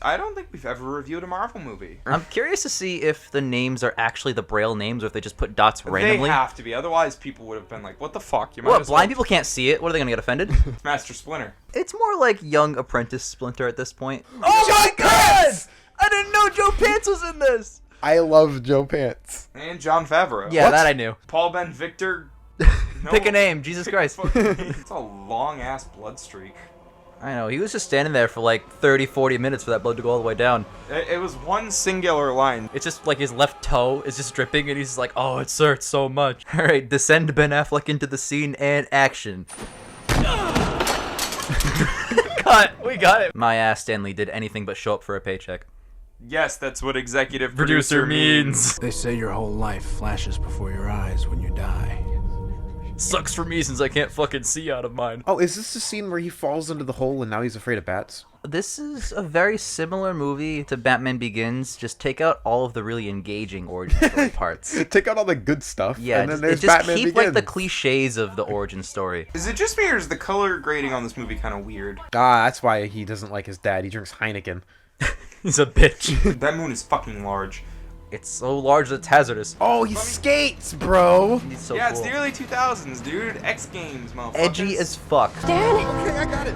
I don't think we've ever reviewed a Marvel movie. I'm curious to see if the names are actually the Braille names or if they just put dots randomly. They have to be, otherwise people would have been like, what the fuck? You might What, blind people can't see it? What, are they gonna get offended? Master Splinter. It's more like Young Apprentice Splinter at this point. Oh my god! I didn't know Joe Pants was in this! I love Joe Pants. And Jon Favreau. Yeah, that I knew. Paul Ben Victor. No, Pick a name, Jesus Christ. It's a long-ass blood streak. I know, he was just standing there for like 30, 40 minutes for that blood to go all the way down. It was one singular line. It's just like his left toe is just dripping and he's like, oh, it hurts so much. Alright, descend Ben Affleck into the scene and action. Cut, we got it. My ass Stanley did anything but show up for a paycheck. Yes, that's what executive producer means. They say your whole life flashes before your eyes when you die. Sucks for me since I can't fucking see out of mine. Oh, is this the scene where he falls into the hole and now he's afraid of bats? This is a very similar movie to Batman Begins. Just take out all of the really engaging origin story parts. Take out all the good stuff. Yeah, and then there's just Batman keep Begins. like the cliches of the origin story. Is it just me or is the color grading on this movie kind of weird? Ah, that's why he doesn't like his dad. He drinks Heineken. He's a bitch. That moon is fucking large. It's so large that it's hazardous. Oh, he skates, bro. He's so Yeah, cool. it's the early 2000s, dude. X Games, motherfuckers. Edgy as fuck. Dad? Okay, I got it.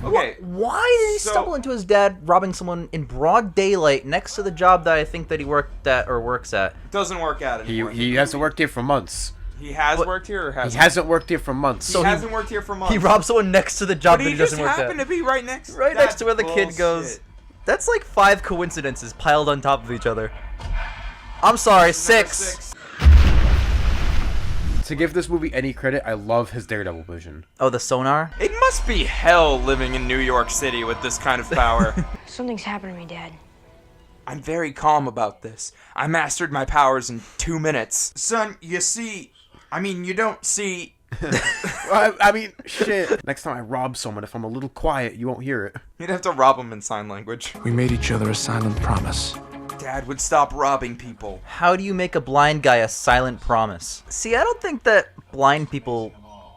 Okay. Why did he So- stumble into his dad robbing someone in broad daylight next to the job that I think that he worked at or works at? Doesn't work out anymore. He hasn't worked here for months. He has What? worked here or hasn't? He hasn't worked here for months. He So hasn't worked here for months. He robbed someone next to the job But that he he just doesn't work happened at. to be right next. Right next to where the That's kid goes. bullshit. That's like 5 coincidences piled on top of each other. I'm sorry, Number 6. To give this movie any credit, I love his Daredevil vision. Oh, the sonar? It must be hell living in New York City with this kind of power. Something's happened to me, Dad. I'm very calm about this. I mastered my powers in 2 minutes. Son, you see... I mean, you don't see... I mean, shit. Next time I rob someone, if I'm a little quiet, you won't hear it. You'd have to rob them in sign language. We made each other a silent promise. Dad would stop robbing people. How do you make a blind guy a silent promise? See, I don't think that blind people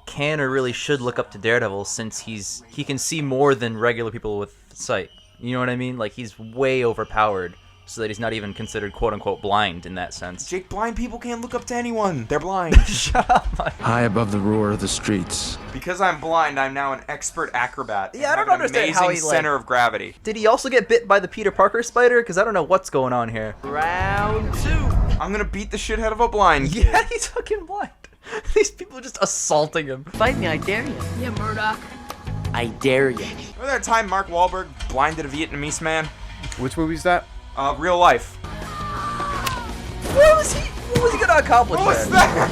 can or really should look up to Daredevil since he can see more than regular people with sight. You know what I mean? Like, he's way overpowered so that he's not even considered quote-unquote blind in that sense. Jake, blind people can't look up to anyone. They're blind. Shut up, Mike. High above the roar of the streets. Because I'm blind, I'm now an expert acrobat. Yeah, I and don't have an understand how amazing he, like- center of gravity. Did he also get bit by the Peter Parker spider? Because I don't know what's going on here. Round 2. I'm gonna beat the shit out of a blind kid. Yeah, he's fucking blind. These people are just assaulting him. Fight me, I dare you. Yeah, Murdoch. I dare you. Remember that time Mark Wahlberg blinded a Vietnamese man? Which movie's that? Real life. What was he gonna accomplish What was there? that?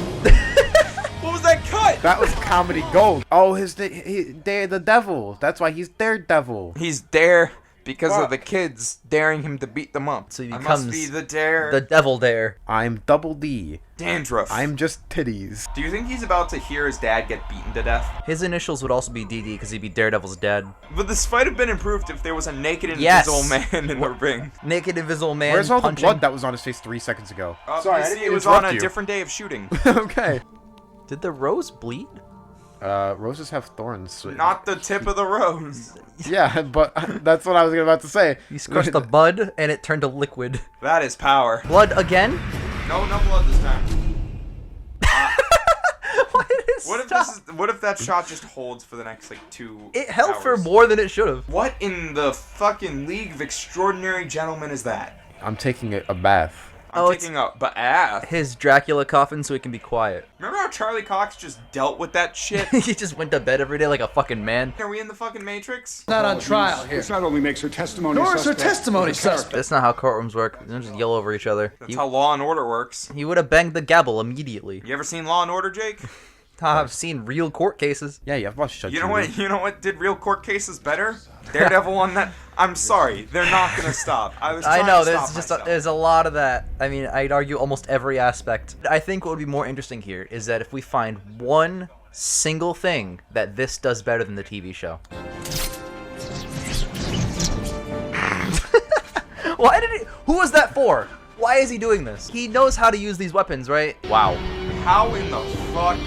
What was that cut? That was comedy gold. Oh, they're the devil. That's why he's Daredevil. He's dare because What? of the kids daring him to beat them up. So he I becomes must be the dare. The devil dare. I'm Double D. Dandruff. I'm just titties. Do you think he's about to hear his dad get beaten to death? His initials would also be DD because he'd be Daredevil's dad. Would this fight have been improved if there was a naked Yes. invisible man in the ring? Naked invisible man. Where's all the punching. blood that was on his face 3 seconds ago? Sorry, you I see, didn't it was on interrupt a you. different day of shooting. Okay. Did the rose bleed? Roses have thorns. Not the tip of the rose. Yeah, but that's what I was about to say. He crushed the bud and it turned to liquid. That is power. Blood again? No blood this time. Why did it What if stop? what if that shot just holds for the next like 2 It held hours? for more than it should have. What in the fucking League of Extraordinary Gentlemen is that? I'm taking a bath. I'm Oh, it's- taking a bath. His Dracula coffin so he can be quiet. Remember how Charlie Cox just dealt with that shit? He just went to bed every day like a fucking man. Are we in the fucking Matrix? Not on trial here. This not only makes her testimony Nor is her suspect, testimony but her character. suspect. That's not how courtrooms work. They don't just yell over each other. That's how Law and Order works. He would have banged the gavel immediately. You ever seen Law and Order, Jake? I've seen real court cases. Yeah, I've watched Judge You know Judy. what? You know what did real court cases better? Daredevil on that. I'm sorry, they're not gonna stop. I was. I Trying know, to there's stop just myself. there's a lot of that. I mean, I'd argue almost every aspect. I think what would be more interesting here is that if we find one single thing that this does better than the TV show. Why did he? Who was that for? Why is he doing this? He knows how to use these weapons, right? Wow. How in the fuck?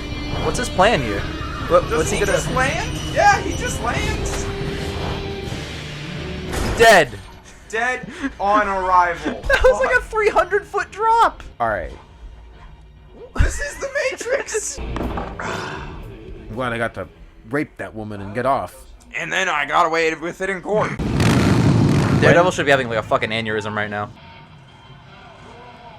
What's his plan here? Does What's he he gonna? just land? Yeah, he just lands. Dead. Dead on arrival. That was like a 300-foot drop. All right. This is the Matrix. I'm glad I got to rape that woman and get off. And then I got away with it in court. Daredevil should be having like a fucking aneurysm right now.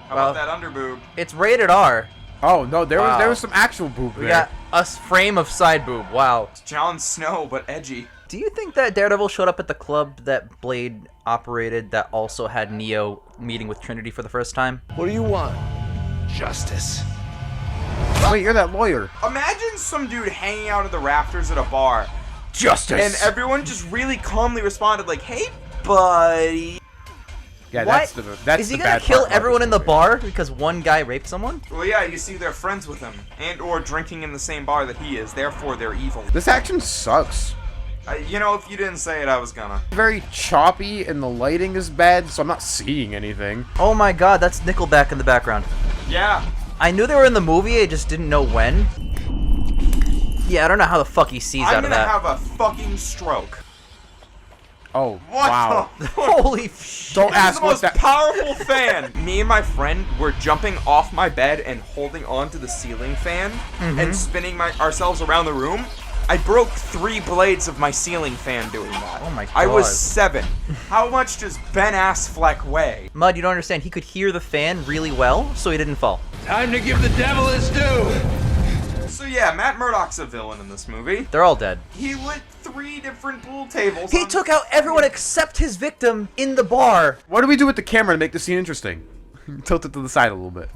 How about that underboob? It's rated R. Oh no, there Wow. was some actual boob there. We got a frame of side boob. Wow. Jon Snow, but edgy. Do you think that Daredevil showed up at the club that Blade operated that also had Neo meeting with Trinity for the first time? What do you want? Justice. Wait, you're that lawyer. Imagine some dude hanging out at the rafters at a bar, Justice. and everyone just really calmly responded like, "Hey, buddy." Yeah, What? that's Is he the gonna bad kill part about everyone this in the movie. bar because one guy raped someone? Well, yeah, you see, they're friends with him, and or drinking in the same bar that he is. Therefore, they're evil. This action sucks. You know, if you didn't say it, I was gonna. Very choppy, and the lighting is bad, so I'm not seeing anything. Oh my god, that's Nickelback in the background. Yeah. I knew they were in the movie, I just didn't know when. Yeah, I don't know how the fuck he sees I'm out of gonna that. have a fucking stroke. Oh, What wow. the? Holy shit. Don't This is ask the what most that. powerful fan. Me and my friend were jumping off my bed and holding onto the ceiling fan and spinning ourselves around the room. I broke 3 blades of my ceiling fan doing that. Oh my I was God. 7. How much does Ben Affleck weigh? Mud, you don't understand. He could hear the fan really well, so he didn't fall. Time to give the devil his due. So yeah, Matt Murdock's a villain in this movie. They're all dead. He lit 3 different pool tables. He on- took out everyone except his victim in the bar. What do we do with the camera to make the scene interesting? Tilt it to the side a little bit.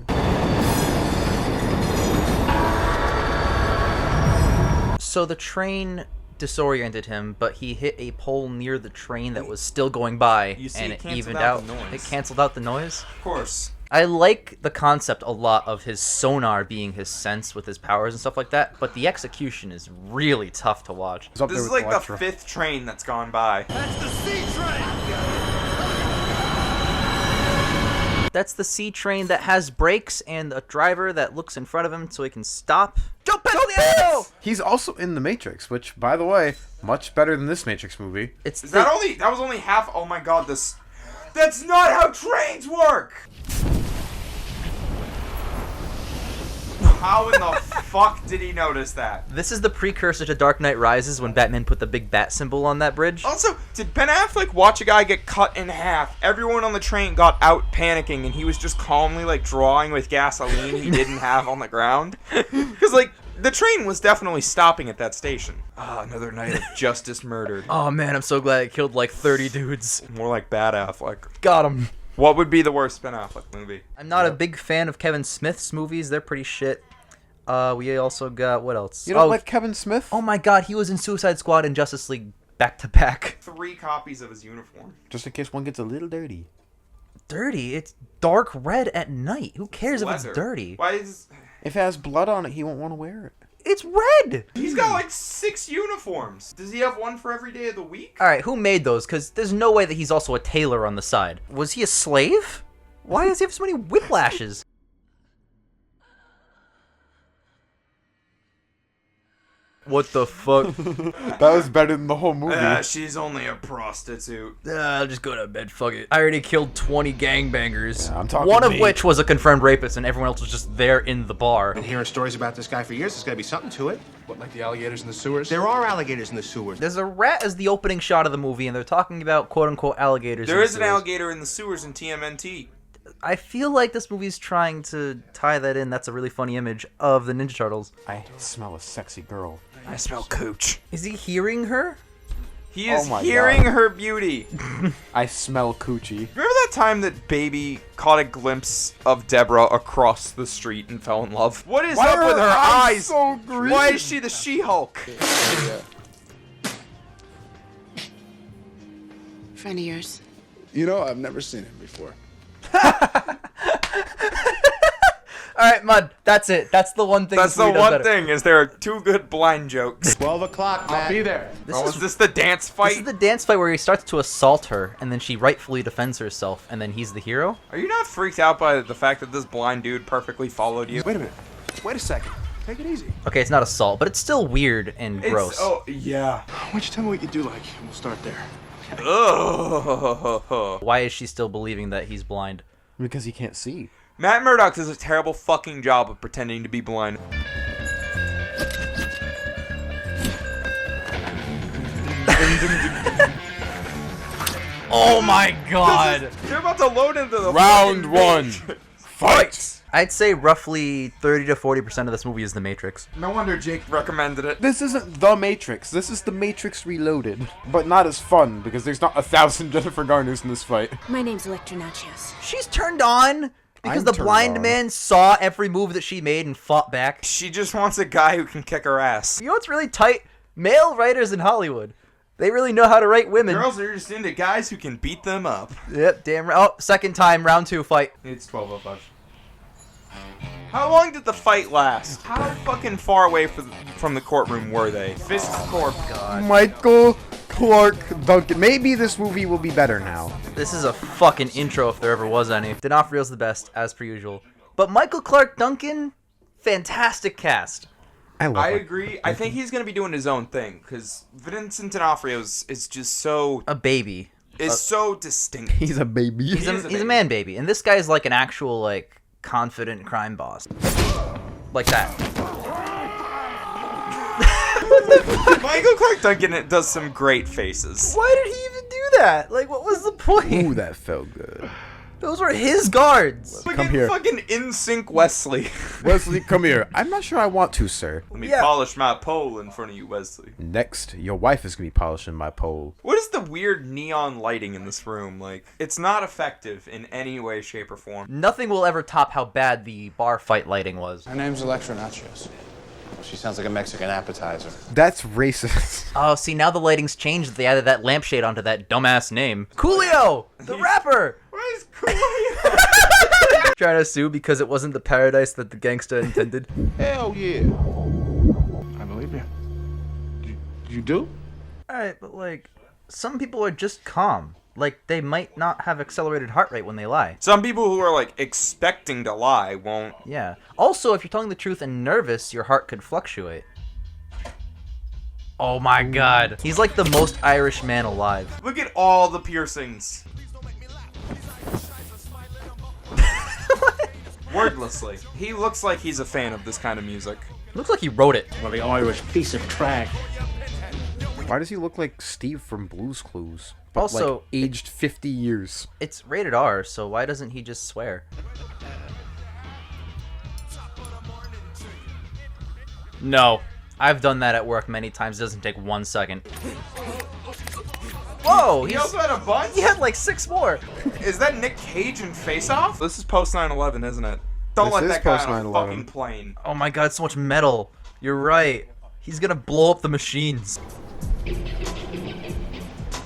So the train disoriented him, but he hit a pole near the train that was still going by, You see, and it it canceled evened out out. the noise. It canceled out the noise. Of course. I like the concept a lot of his sonar being his sense with his powers and stuff like that, but the execution is really tough to watch. It's up This there is with like Electra. the 5th train that's gone by. That's the C train that has brakes and a driver that looks in front of him so he can stop. Jump Pinocchio! He's also in The Matrix, which, by the way, much better than this Matrix movie. It's Is that only? That was only half. Oh my god, this. That's not how trains work. How in the fuck did he notice that? This is the precursor to Dark Knight Rises when Batman put the big bat symbol on that bridge. Also, did Ben Affleck watch a guy get cut in half? Everyone on the train got out panicking, and he was just calmly like drawing with gasoline he didn't have on the ground. Because like the train was definitely stopping at that station. Ah, another night of justice murdered. Oh man, I'm so glad it killed like 30 dudes. More like Bad Affleck. Got him. What would be the worst Ben Affleck movie? I'm not a big fan of Kevin Smith's movies. They're pretty shit. We also got, what else? You don't like Kevin Smith? Oh my god, he was in Suicide Squad and Justice League back to back. 3 copies of his uniform. Just in case one gets a little dirty. Dirty? It's dark red at night. Who cares if Leather. it's dirty? Why is... If it has blood on it, he won't want to wear it. It's red! He's got like 6 uniforms. Does he have one for every day of the week? Alright, who made those? Because there's no way that he's also a tailor on the side. Was he a slave? Why does he have so many whiplashes? What the fuck? That was better than the whole movie. She's only a prostitute. I'll just go to bed, fuck it. I already killed 20 gangbangers. Yeah, I'm talking one of me. which was a confirmed rapist, and everyone else was just there in the bar. Been hearing stories about this guy for years. There's got to be something to it. What, like the alligators in the sewers? There are alligators in the sewers. There's a rat as the opening shot of the movie, and they're talking about quote-unquote alligators. There in the is an sewers. alligator in the sewers in TMNT. I feel like this movie's trying to tie that in. That's a really funny image of the Ninja Turtles. I smell a sexy girl. I smell cooch. Is he hearing her? He is Oh my hearing God. her beauty. I smell coochie. Remember that time that Baby caught a glimpse of Deborah across the street and fell in love? What is Why up are with her her eyes eyes? so green? Why is she the She-Hulk? Friend of yours. You know, I've never seen him before. Alright, Mud, that's it. That's the one thing That's this the movie does one better. thing, is there are 2 good blind jokes. 12 o'clock, Matt. I'll be there. Is this the dance This fight? is the dance fight where he starts to assault her, and then she rightfully defends herself, and then he's the hero? Are you not freaked out by the fact that this blind dude perfectly followed you? Wait a minute. Wait a second. Take it easy. Okay, it's not assault, but it's still weird and gross. Oh, yeah. Why don't you tell me what you do like, and we'll start there. Ugh. Why is she still believing that he's blind? Because he can't see. Matt Murdock does a terrible fucking job of pretending to be blind. Oh my god! You're about to load into the Round fucking one. Matrix. Fight! I'd say roughly 30 to 40% of this movie is The Matrix. No wonder Jake recommended it. This isn't The Matrix. This is The Matrix Reloaded. But not as fun, because there's not 1,000 Jennifer Garners in this fight. My name's Electra Nachos. She's turned on because I'm the turned blind on. man saw every move that she made and fought back. She just wants a guy who can kick her ass. You know what's really tight? Male writers in Hollywood. They really know how to write women. Girls are just into guys who can beat them up. Yep, damn right. Oh, second time, round 2 fight. It's 12:05. How long did the fight last? How fucking far away from the courtroom were they? Fist corp. God. Michael Clark Duncan. Maybe this movie will be better now. This is a fucking intro if there ever was any. D'Onofrio's the best, as per usual. But Michael Clark Duncan, fantastic cast. I agree. I think he's gonna be doing his own thing because Vincent D'Onofrio is just so A baby. so distinct. He's a baby. He's is a a baby. man baby. And this guy's like an actual, like, confident crime boss. Like that. Michael Clark Duncan does some great faces. Why did he even do that? Like, what was the point? Ooh, that felt good. Those were his guards. Look Come at here. fucking in sync Wesley. Wesley, come here. I'm not sure I want to, sir. Let me Yeah. polish my pole in front of you, Wesley. Next, your wife is going to be polishing my pole. What is the weird neon lighting in this room? Like, it's not effective in any way, shape, or form. Nothing will ever top how bad the bar fight lighting was. Her name's Electra Nachos. She sounds like a Mexican appetizer. That's racist. Oh, see, now the lighting's changed. They added that lampshade onto that dumbass name. Coolio! The rapper! Why is Coolio? Trying to sue because it wasn't the paradise that the gangsta intended. Hell yeah. I believe you. You do? Alright, but like, some people are just calm. Like, they might not have accelerated heart rate when they lie. Some people who are, like, expecting to lie won't. Yeah. Also, if you're telling the truth and nervous, your heart could fluctuate. Oh my god. He's like the most Irish man alive. Look at all the piercings. Wordlessly. He looks like he's a fan of this kind of music. Looks like he wrote it. Well, the Irish piece of trash. Why does he look like Steve from Blue's Clues? But Also, like, aged 50 years. It's rated R, so why doesn't he just swear? No. I've done that at work many times. It doesn't take 1 second. Whoa! He also had a bunch? He had like 6 more. Is that Nick Cage in Face Off? This is post 9/11, isn't it? Don't This let is that guy post on a 9/11. fucking plane. Oh my god, so much metal. You're right. He's gonna blow up the machines.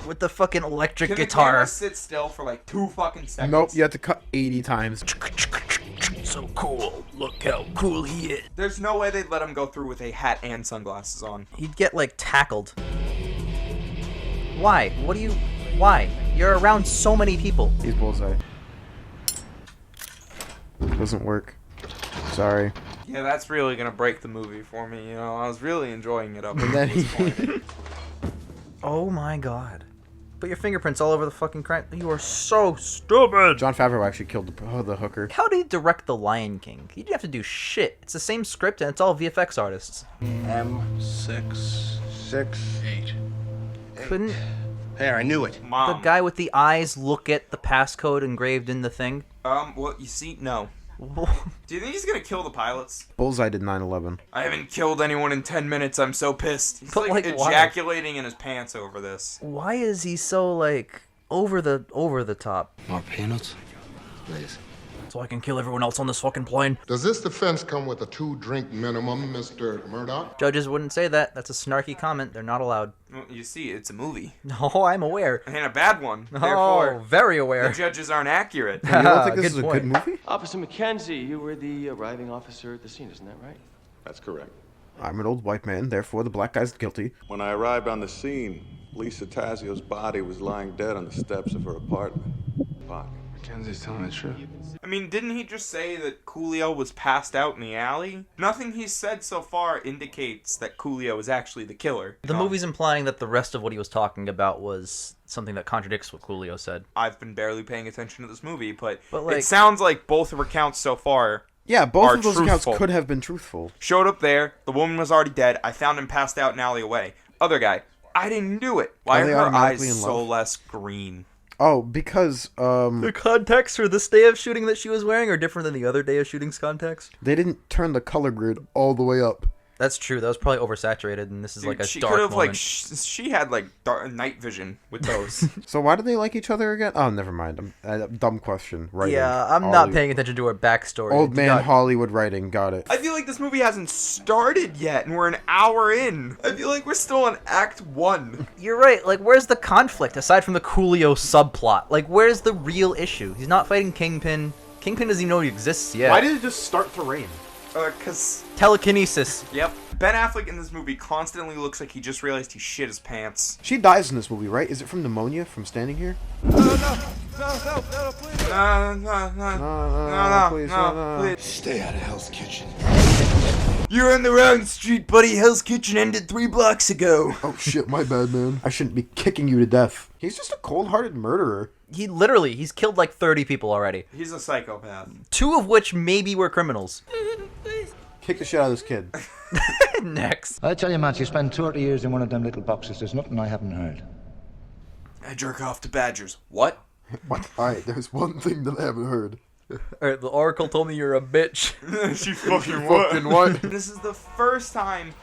With the fucking electric Can the guitar. camera sit still for like 2 fucking seconds? Nope, you have to cut 80 times. So cool. Look how cool he is. There's no way they'd let him go through with a hat and sunglasses on. He'd get like tackled. Why? What do you... Why? You're around so many people. He's bullseye. Doesn't work. Sorry. Yeah, that's really gonna break the movie for me, you know? I was really enjoying it up And until then this he... point. Oh my god. Put your fingerprints all over the fucking crime. You are so stupid. John Favreau actually killed the hooker. How did he direct The Lion King? He didn't have to do shit. It's the same script and it's all VFX artists. M6, 6, 8. Couldn't There, I knew it. Mom. the guy with the eyes look at the passcode engraved in the thing? Well, you see, no. Do you think he's gonna kill the pilots? Bullseye did 9/11. I haven't killed anyone in 10 minutes, I'm so pissed. He's But, like like, why? ejaculating in his pants over this. Why is he so like over the top? More peanuts? Please. So I can kill everyone else on this fucking plane. Does this defense come with a 2-drink minimum, Mr. Murdoch? Judges wouldn't say that. That's a snarky comment. They're not allowed. Well, you see, it's a movie. No, I'm aware. And a bad one. Oh, Therefore, very the aware. judges aren't accurate. You don't think this Good is a point. good movie? Officer McKenzie, you were the arriving officer at the scene, isn't that right? That's correct. I'm an old white man, therefore the black guy's guilty. When I arrived on the scene, Lisa Tasio's body was lying dead on the steps of her apartment. Fuck. Mackenzie's telling the truth. I mean, didn't he just say that Coolio was passed out in the alley? Nothing he's said so far indicates that Coolio is actually the killer. The movie's implying that the rest of what he was talking about was something that contradicts what Coolio said. I've been barely paying attention to this movie, but like, it sounds like both recounts so far. Yeah, both are of those truthful. accounts could have been truthful. Showed up there, the woman was already dead. I found him passed out in alleyway. Other guy, I didn't do it. Why are they her automatically eyes in so love? less green? Oh, because The context for this day of shooting that she was wearing are different than the other day of shooting's context. they didn't turn the color grid all the way up. That's true. That was probably oversaturated, and this is Dude, like a she dark could have moment. like she had like night vision with those. So why do they like each other again? Oh, never mind. Dumb question. Writing. Yeah, I'm not paying attention to her backstory. Old man God. Hollywood writing. Got it. I feel like this movie hasn't started yet, and we're an hour in. I feel like we're still on Act 1. You're right. Like, where's the conflict aside from the Coolio subplot? Like, where's the real issue? He's not fighting Kingpin. Kingpin doesn't even know he exists yet. Why did it just start to rain? Cause Telekinesis. yep, Ben Affleck in this movie constantly looks like he just realized he shit his pants. She dies in this movie, right? Is it from pneumonia from standing here? No, please. Stay out of Hell's Kitchen. You're in the wrong street, buddy. Hell's Kitchen ended 3 blocks ago. Oh shit, my bad, man. I shouldn't be kicking you to death. He's just a cold-hearted murderer. He's killed like 30 people already. He's a psychopath. 2 of which maybe were criminals. Kick the shit out of this kid. Next. I tell you, Matt, you spend 30 years in one of them little boxes. There's nothing I haven't heard. I jerk off to badgers. What? What? Alright, there's one thing that I haven't heard. Alright, the Oracle told me you're a bitch. She fucking what? This is the first time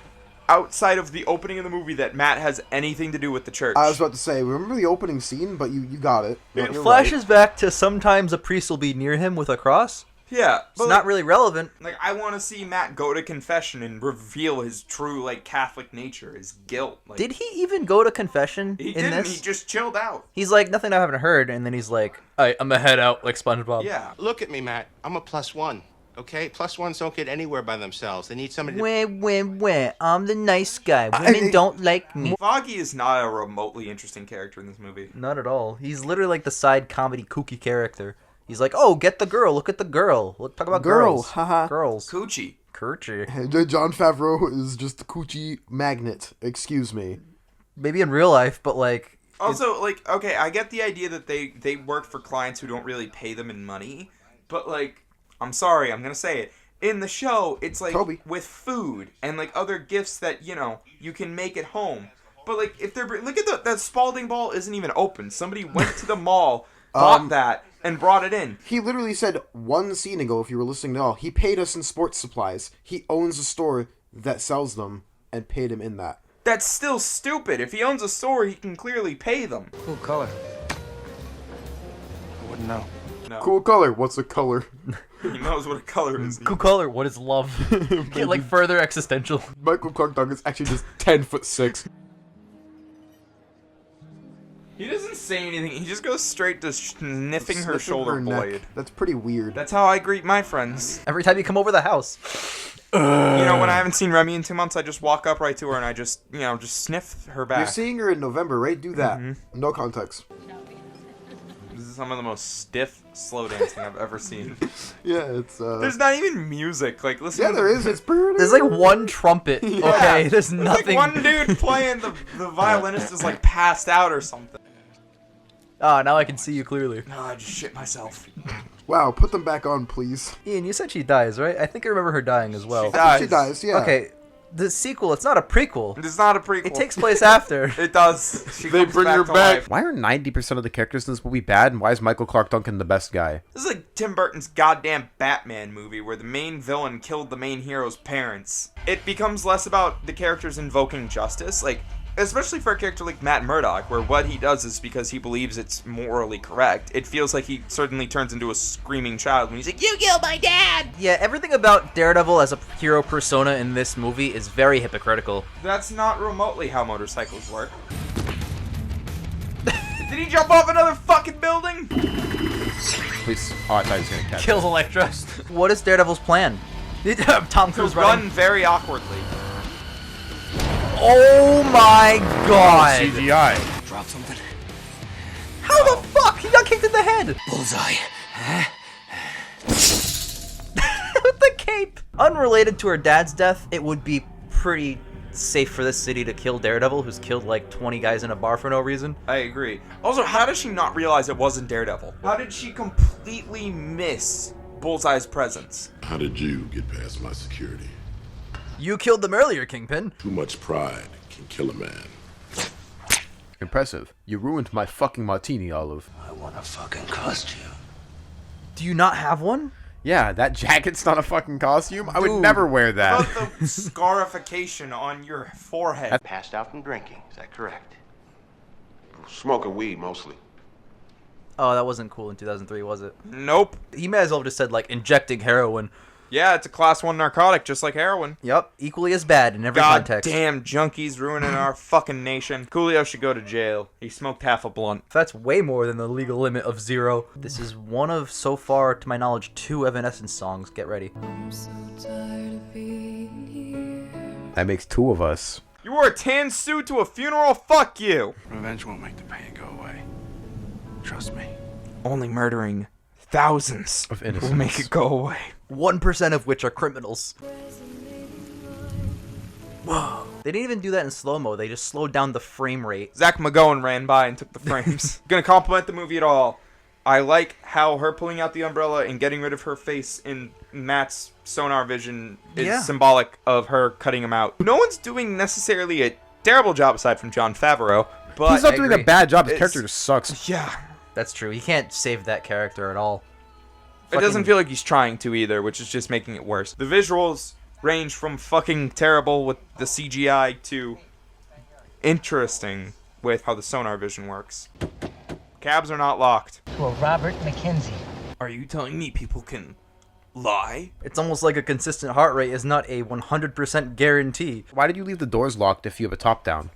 outside of the opening of the movie that Matt has anything to do with the church. I was about to say, remember the opening scene, but you got it. It You're flashes back to sometimes a priest will be near him with a cross. Yeah, It's not really relevant. Like, I want to see Matt go to confession and reveal his true, like, Catholic nature, his guilt. Like, Did he even go to confession he in didn't. this? He just chilled out. He's like, nothing I haven't heard, and then he's like, I'm gonna head out like SpongeBob. Yeah. Look at me, Matt. I'm a +1. Okay? +1s don't get anywhere by themselves. They need somebody to... Where? I'm the nice guy. Women don't like me. Foggy is not a remotely interesting character in this movie. Not at all. He's literally like the side comedy kooky character. He's like, oh, get the girl. Look at the girl. Look, talk about Girl, girls. haha. Girls. Coochie. Coochie. John Favreau is just the coochie magnet. Excuse me. Maybe in real life, but like... Also, like, okay, I get the idea that they work for clients who don't really pay them in money, but, like, I'm sorry, I'm gonna say it. In the show, it's, like, Toby. with food and, like, other gifts that, you know, you can make at home. But, like, if they're... Look at that Spalding ball isn't even open. Somebody went to the mall, bought that, and brought it in. He literally said one scene ago, if you were listening at all, he paid us in sports supplies. He owns a store that sells them and paid him in that. That's still stupid. If he owns a store, he can clearly pay them. Cool color. I wouldn't know. No. Cool color. What's a color? He knows what a color is. Cool color. What is love? Get like further existential. Michael Clark Duncan's actually just 10'6". He doesn't say anything. He just goes straight to sniffing her Sniffing shoulder her neck. blade. That's pretty weird. That's how I greet my friends. Every time you come over the house. You know, when I haven't seen Remy in 2 months, I just walk up right to her and I just, you know, just sniff her back. You're seeing her in November, right? Do that. No context. This is some of the most stiff slow dancing I've ever seen. Yeah, it's There's not even music. Like, listen. yeah, to there is. It's pretty. There's like one trumpet. Yeah. Okay, there's There's nothing. like one dude playing the violinist is like passed out or something. Oh, now I can see you clearly. No, I just shit myself. Wow, put them back on, please. Ian, you said she dies, right? I think I remember her dying as well. She I think she dies. Yeah. Okay, the sequel, it's not a prequel. It's not a prequel. It takes place after. It does. She They comes bring her to back. life. Why are 90% of the characters in this movie bad, and why is Michael Clark Duncan the best guy? This is like Tim Burton's goddamn Batman movie where the main villain killed the main hero's parents. It becomes less about the characters invoking justice, like, especially for a character like Matt Murdock, where what he does is because he believes it's morally correct. It feels like he certainly turns into a screaming child when he's like, "You killed my dad!" Yeah, everything about Daredevil as a hero persona in this movie is very hypocritical. That's not remotely how motorcycles work. Did he jump off another fucking building? Please. Oh, I thought he was gonna catch. Kills Elektra. What is Daredevil's plan? Tom To Cruise run running. very awkwardly. Oh my god! CGI. Drop something. How the fuck? He got kicked in the head! Bullseye. With the cape! Unrelated to her dad's death, it would be pretty safe for this city to kill Daredevil, who's killed like 20 guys in a bar for no reason. I agree. Also, how does she not realize it wasn't Daredevil? How did she completely miss Bullseye's presence? How did you get past my security? You killed them earlier, Kingpin. Too much pride can kill a man. Impressive. You ruined my fucking martini, Olive. I want a fucking costume. Do you not have one? Yeah, that jacket's not a fucking costume. I would Dude. never wear that. About the scarification on your forehead. Passed out from drinking. Is that correct? Smoking weed, mostly. Oh, that wasn't cool in 2003, was it? Nope. He may as well have just said, like, injecting heroin. Yeah, it's a class 1 narcotic, just like heroin. Yup, equally as bad in every context. Damn junkies ruining our fucking nation. Coolio should go to jail. He smoked half a blunt. That's way more than the legal limit of 0. This is one of, so far, to my knowledge, 2 Evanescence songs. Get ready. That makes 2 of us. You wore a tan suit to a funeral? Fuck you. Revenge won't make the pain go away. Trust me. Only murdering thousands Of will innocents. make it go away. 1% of which are criminals. Whoa. They didn't even do that in slow-mo. They just slowed down the frame rate. Zach McGowan ran by and took the frames. Gonna compliment the movie at all. I like how her pulling out the umbrella and getting rid of her face in Matt's sonar vision is symbolic of her cutting him out. No one's doing necessarily a terrible job aside from Jon Favreau, but He's not doing a bad job. His It's- character just sucks. yeah. That's true. He can't save that character at all. It doesn't feel like he's trying to either, which is just making it worse. The visuals range from fucking terrible with the CGI to interesting with how the sonar vision works. Cabs are not locked. Well, Robert McKenzie. Are you telling me people can lie? It's almost like a consistent heart rate is not a 100% guarantee. Why did you leave the doors locked if you have a top down?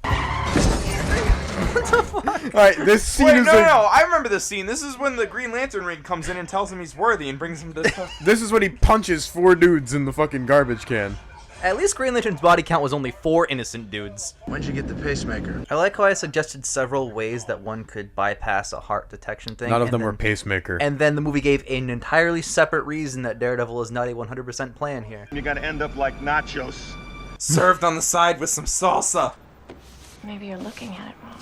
Alright, this scene Wait, is no, like, no, I remember this scene. This is when the Green Lantern ring comes in and tells him he's worthy and brings him to the... This is when he punches 4 dudes in the fucking garbage can. At least Green Lantern's body count was only 4 innocent dudes. When'd you get the pacemaker? I like how I suggested several ways that one could bypass a heart detection thing. None of and them then- were pacemaker. And then the movie gave an entirely separate reason that Daredevil is not a 100% plan here. You're gonna end up like nachos. Served on the side with some salsa. Maybe you're looking at it wrong.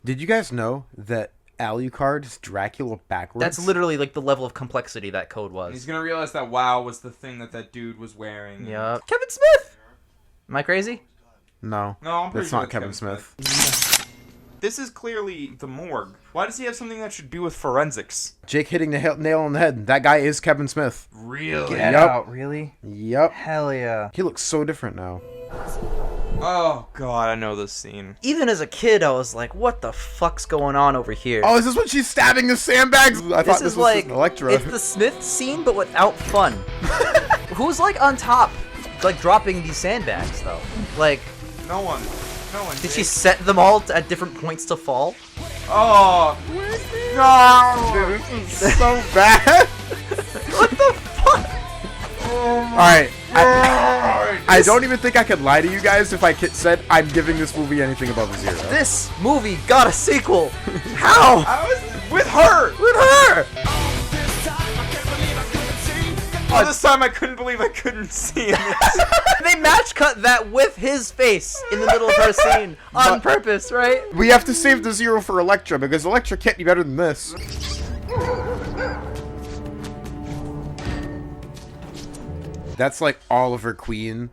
Did you guys know that Alucard is Dracula backwards? That's literally like the level of complexity that code was. He's gonna realize that WoW was the thing that dude was wearing. Yeah. Kevin Smith! Am I crazy? No. No, I'm pretty That's sure not it's Kevin Smith. This is clearly the morgue. Why does he have something that should be with forensics? Jake hitting the nail on the head. That guy is Kevin Smith. Really? Get Yup. out, really? Yep. Hell yeah. He looks so different now. Oh, God, I know this scene. Even as a kid, I was like, what the fuck's going on over here? Oh, is this when she's stabbing the sandbags? I thought this is was like, Elektra. it's the Smith scene, but without fun. Who's like on top, like dropping these sandbags though? Like, No one. No one. did she set them all at different points to fall? Oh. No! Dude, this is so bad. What the fuck? Alright, I don't even think I could lie to you guys if I said I'm giving this movie anything above a 0. This movie got a sequel. How? I was with her. With her. Oh, this time I couldn't believe I couldn't see it. They match cut that with his face in the middle of her scene on purpose, right? We have to save the 0 for Elektra because Elektra can't be better than this. That's like Oliver Queen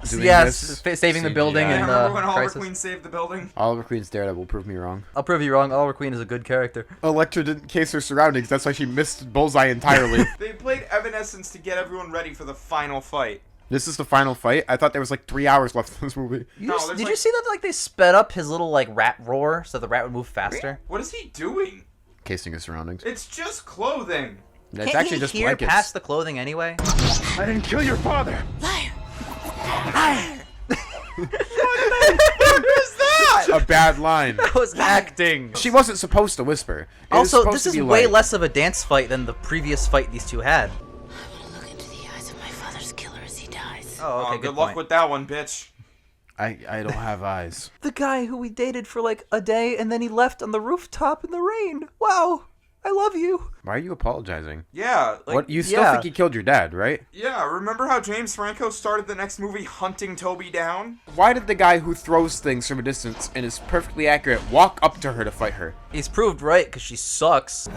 doing Yes, this. saving the building CGI. and Remember when Oliver crisis. Queen saved the building? Oliver Queen's Daredevil, prove me wrong. I'll prove you wrong. Oliver Queen is a good character. Elektra didn't case her surroundings, that's why she missed Bullseye entirely. They played Evanescence to get everyone ready for the final fight. This is the final fight? I thought there was like 3 hours left in this movie. Did you see that like they sped up his little like rat roar so the rat would move faster? What is he doing? Casing his surroundings. It's just clothing. It's Can't actually he just hear blankets. past the clothing anyway? I didn't kill your father. What is that? A bad line. That was acting. She wasn't supposed to whisper. It was Also, supposed this to is be way like- less of a dance fight than the previous fight these two had. Look into the eyes of my father's killer as he dies. Oh, okay, good luck with that one, bitch. I don't have eyes. The guy who we dated for like a day and then he left on the rooftop in the rain. Wow. I love you. Why are you apologizing? Yeah, like, What? You still think he killed your dad, right? Yeah, remember how James Franco started the next movie hunting Toby down? Why did the guy who throws things from a distance and is perfectly accurate walk up to her to fight her? He's proved right because she sucks.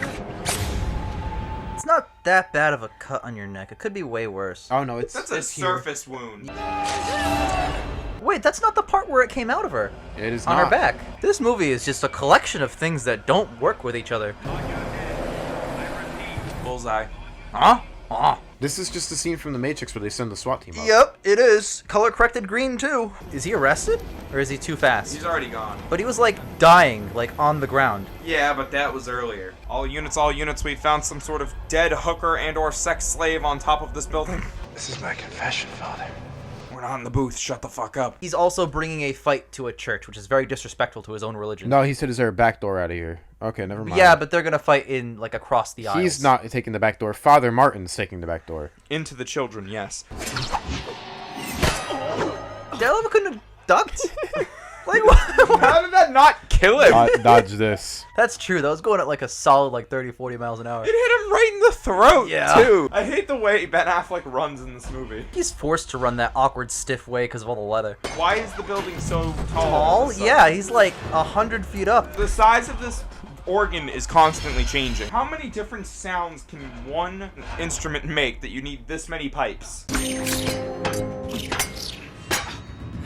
It's not that bad of a cut on your neck. It could be way worse. Oh no, it's That's a surface wound. Wait, that's not the part where it came out of her. It is on not. her back. This movie is just a collection of things that don't work with each other. Bullseye. Huh? Huh? This is just a scene from The Matrix where they send the SWAT team up. Yep, it is. Color corrected green too. Is he arrested? Or is he too fast? He's already gone. But he was like dying, like on the ground. Yeah, but that was earlier. All units, we found some sort of dead hooker and or sex slave on top of this building. This is my confession, Father. We're not in the booth, shut the fuck up. He's also bringing a fight to a church, which is very disrespectful to his own religion. No, he said, is there a back door out of here? Okay, never mind. Yeah, but they're gonna fight in, like, across the aisles. He's not taking the back door. Father Martin's taking the back door. Into the children, yes. Daredevil couldn't have ducked? Like, what? How did that not kill him? Dodge this. That's true. That was going at like a solid like 30, 40 miles an hour. It hit him right in the throat, Yeah. too. I hate the way Ben Affleck runs in this movie. He's forced to run that awkward, stiff way because of all the leather. Why is the building so tall? Tall? Yeah, he's like 100 feet up. The size of this organ is constantly changing. How many different sounds can one instrument make that you need this many pipes?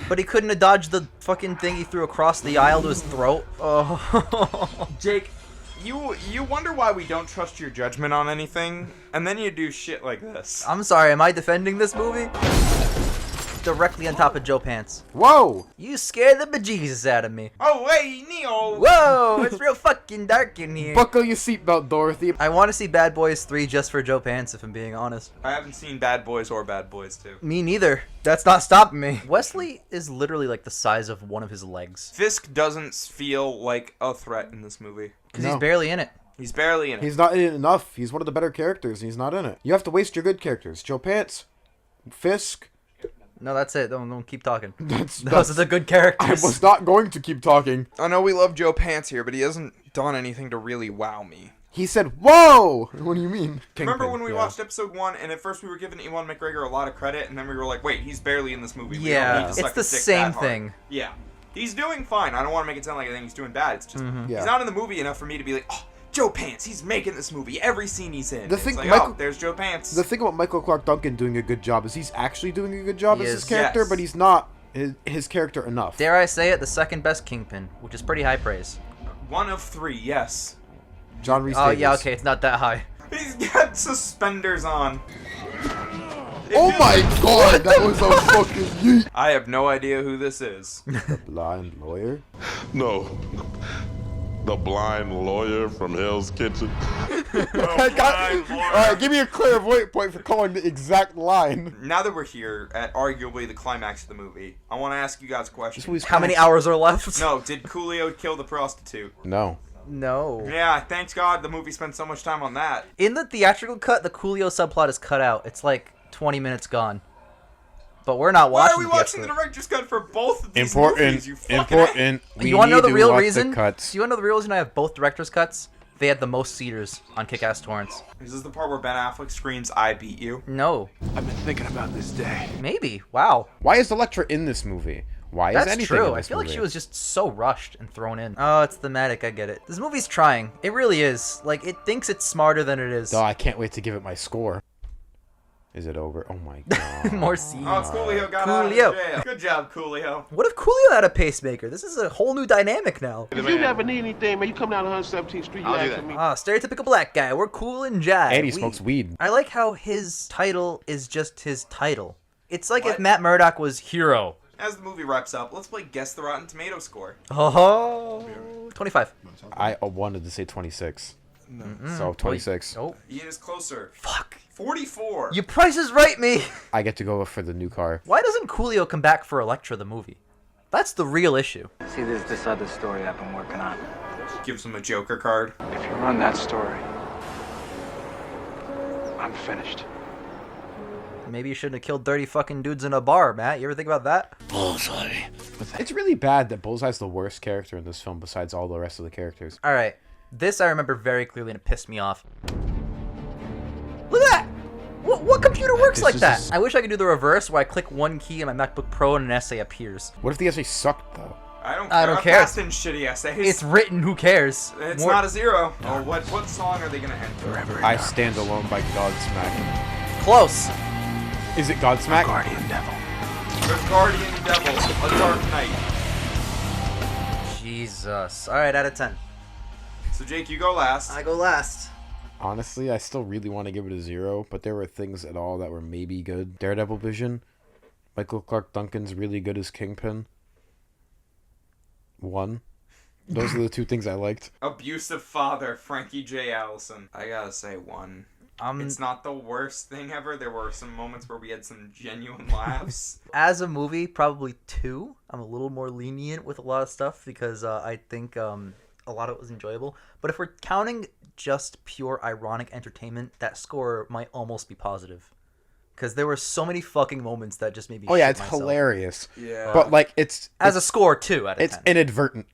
But he couldn't have dodged the fucking thing he threw across the aisle to his throat. Oh. Jake, you wonder why we don't trust your judgment on anything, and then you do shit like this. I'm sorry, am I defending this movie? Directly on top of Joe Pants. Whoa! You scared the bejesus out of me. Oh, hey, Neo! Whoa, it's real fucking dark in here. Buckle your seatbelt, Dorothy. I want to see Bad Boys 3 just for Joe Pants, if I'm being honest. I haven't seen Bad Boys or Bad Boys 2. Me neither. That's not stopping me. Wesley is literally like the size of one of his legs. Fisk doesn't feel like a threat in this movie. Because he's barely in it. He's barely in it. He's not in it enough. He's one of the better characters, and he's not in it. You have to waste your good characters. Joe Pants, Fisk. No, that's it. Don't keep talking. Those are the good characters. I was not going to keep talking. I know we love Joe Pants here, but he hasn't done anything to really wow me. He said, whoa! What do you mean? Remember when we watched episode 1, and at first we were giving Ewan McGregor a lot of credit, and then we were like, wait, he's barely in this movie. We don't need to suck it's the his dick same that hard. thing. Yeah. He's doing fine. I don't want to make it sound like I think he's doing bad. It's just, he's not in the movie enough for me to be like, oh, Joe Pants, he's making this movie. Every scene he's in. The thing, like, Michael, oh, there's Joe Pants. The thing about Michael Clark Duncan doing a good job is he's actually doing a good job as his character, Yes. but he's not his character enough. Dare I say it, the second best Kingpin, which is pretty high praise. 1 of 3, yes. John Rhys Oh, Davies. yeah, okay, it's not that high. He's got suspenders on. Oh my god, that was a fucking yeet. I have no idea who this is. The blind lawyer? No. The blind lawyer from Hell's Kitchen. Alright, give me a clairvoyant point for calling the exact line. Now that we're here at arguably the climax of the movie, I want to ask you guys a question. How many hours are left? No, did Coolio kill the prostitute? No. No. Yeah, thanks God the movie spent so much time on that. In the theatrical cut, the Coolio subplot is cut out. It's like 20 minutes gone. But we're not Why watching are we watching the director's cut for both of these movies, you fucking Important. You want to know the real watch reason? The cuts. Do you want to know the real reason I have both director's cuts? They had the most seaters on Kick-Ass Torrents. Is this the part where Ben Affleck screams, I beat you? No. I've been thinking about this day. Maybe. Wow. Why is Elektra in this movie? Why is That's anything true. in I this feel like movie? she was just so rushed and thrown in. Oh, it's thematic. I get it. This movie's trying. It really is. Like, it thinks it's smarter than it is. Oh, I can't wait to give it my score. Is it over? Oh my god. More scenes. Oh, it's Coolio got out of Coolio. jail. Good job, Coolio. What if Coolio had a pacemaker? This is a whole new dynamic now. If you ever need anything, man, you come down 117th Street, you ask for me. Ah, stereotypical black guy. We're cool and jive. And he smokes weed. I like how his title is just his title. It's like if Matt Murdock was Hero. As the movie wraps up, let's play Guess the Rotten Tomato score. Oh, 25. I wanted to say 26. So 26. Oh, Ian is closer. fuck. 44. Your price is right, me. I get to go for the new car. Why doesn't Coolio come back for Elektra the movie? That's the real issue. See, there's this other story I've been working on. Gives him a Joker card. If you run that story, I'm finished. Maybe you shouldn't have killed 30 fucking dudes in a bar, Matt. You ever think about that? It's really bad that Bullseye's the worst character in this film besides all the rest of the characters. All right. This I remember very clearly, and it pissed me off. Look at that! What computer works like that? I wish I could do the reverse, where I click one key on my MacBook Pro and an essay appears. What if the essay sucked, though? I don't care. I don't care. I've passed in shitty essays. It's written, who cares? It's not a 0. Oh, what song are they gonna enter? I Stand Alone by Godsmack. Close. Is it Godsmack? Guardian Devil. The Guardian Devil, A Dark Knight. Jesus. Alright, out of 10. So Jake, you go last. I go last. Honestly, I still really want to give it a 0, but there were things at all that were maybe good. Daredevil Vision. Michael Clark Duncan's really good as Kingpin. 1. Those are the 2 things I liked. Abusive father, Frankie J. Allison. I gotta say 1. It's not the worst thing ever. There were some moments where we had some genuine laughs. As a movie, probably 2. I'm a little more lenient with a lot of stuff because I think a lot of it was enjoyable. But if we're counting just pure ironic entertainment, that score might almost be positive. Because there were so many fucking moments that just made me shit it's myself. Hilarious. Yeah. But, like, it's As a score, 2 out of 10. It's inadvertent.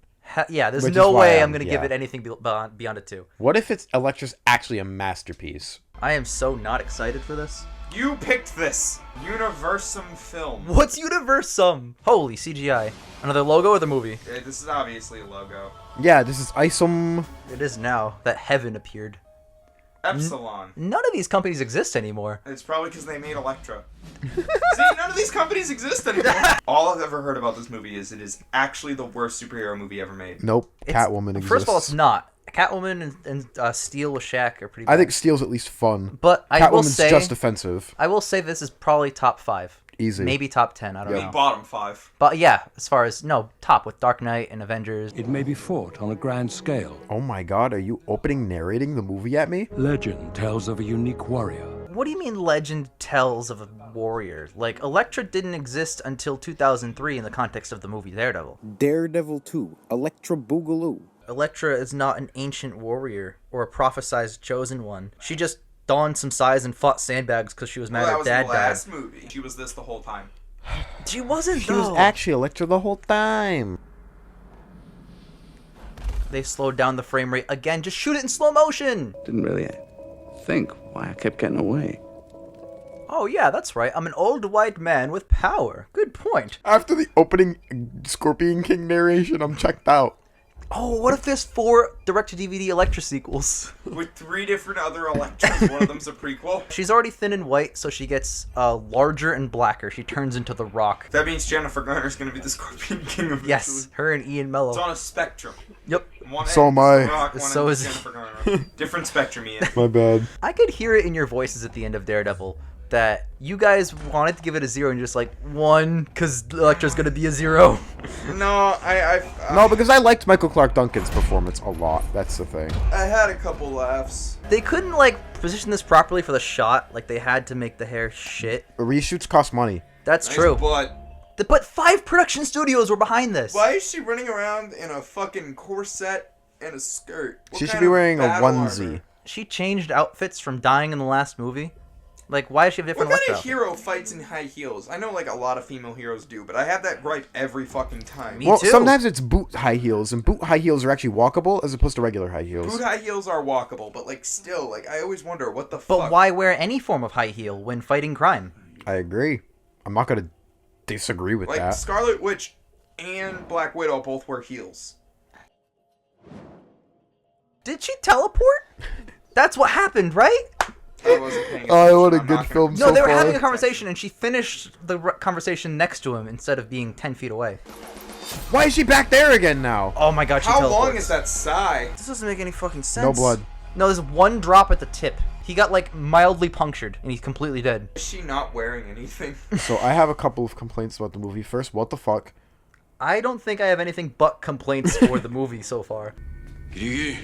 Yeah, there's Which no is why way I'm going to give yeah. it anything beyond a 2. What if Elektra's actually a masterpiece? I am so not excited for this. You picked this. Universum film. What's Universum? Holy CGI. Another logo or the movie? This is obviously a logo. Yeah, this is Isom. It is now that Heaven appeared. Epsilon. None of these companies exist anymore. It's probably because they made Elektra. See, none of these companies exist anymore. All I've ever heard about this movie is it is actually the worst superhero movie ever made. Nope, Catwoman exists. First of all, it's not. Catwoman and Steel with Shaq are pretty bad. I think Steel's at least fun. But I will Catwoman's say, just offensive. I will say this is probably top 5. Easy. Maybe top 10, I don't know. Bottom 5. But yeah, as far as, top with Dark Knight and Avengers. It may be fought on a grand scale. Oh my god, are you opening narrating the movie at me? Legend tells of a unique warrior. What do you mean legend tells of a warrior? Like, Elektra didn't exist until 2003 in the context of the movie Daredevil. Daredevil 2, Elektra Boogaloo. Elektra is not an ancient warrior or a prophesized chosen one. She just donned some size and fought sandbags because she was mad her dad died. That was the last movie. She was this the whole time. She wasn't, She was actually Elektra the whole time. They slowed down the frame rate again. Just shoot it in slow motion. Didn't really think why I kept getting away. Oh yeah, that's right. I'm an old white man with power. Good point. After the opening Scorpion King narration, I'm checked out. Oh, what if there's 4 direct-to-DVD Elektra sequels? With 3 different other Elektras. One of them's a prequel. She's already thin and white, so she gets larger and blacker. She turns into the Rock. That means Jennifer Garner's gonna be the Scorpion King eventually. Yes, her and Ian Mello. It's on a spectrum. Yep. One So end am I. is The Rock, one So end is- Jennifer Garner. Different spectrum, Ian. My bad. I could hear it in your voices at the end of Daredevil that you guys wanted to give it a 0 and you're just like 1 because Elektra's gonna be a 0. No, No, because I liked Michael Clark Duncan's performance a lot. That's the thing. I had a couple laughs. They couldn't position this properly for the shot. Like they had to make the hair shit. Reshoots cost money. That's Nice true. But But 5 production studios were behind this. why is she running around in a fucking corset and a skirt? What She should kind be of wearing a battle onesie. armor? She changed outfits from dying in the last movie. Like, why does she have What different kind Elektra of hero fights in high heels? I know a lot of female heroes do, but I have that gripe every fucking time. Me Well, too. sometimes it's boot high heels, and boot high heels are actually walkable as opposed to regular high heels. Boot high heels are walkable, but still, I always wonder what the But fuck. why wear any form of high heel when fighting crime? I agree. I'm not gonna disagree with that. Scarlet Witch and Black Widow both wear heels. Did she teleport? That's what happened, right? I wasn't paying attention. Oh, what a I'm good not gonna- film No, so they were far. having a conversation, and she finished the conversation next to him instead of being 10 feet away. Why is she back there again now? Oh my god, she How teleports. long is that sigh? This doesn't make any fucking sense. No blood. No, there's 1 drop at the tip. He got mildly punctured, and he's completely dead. Is she not wearing anything? So I have a couple of complaints about the movie. First, what the fuck? I don't think I have anything but complaints for the movie so far. Yeah.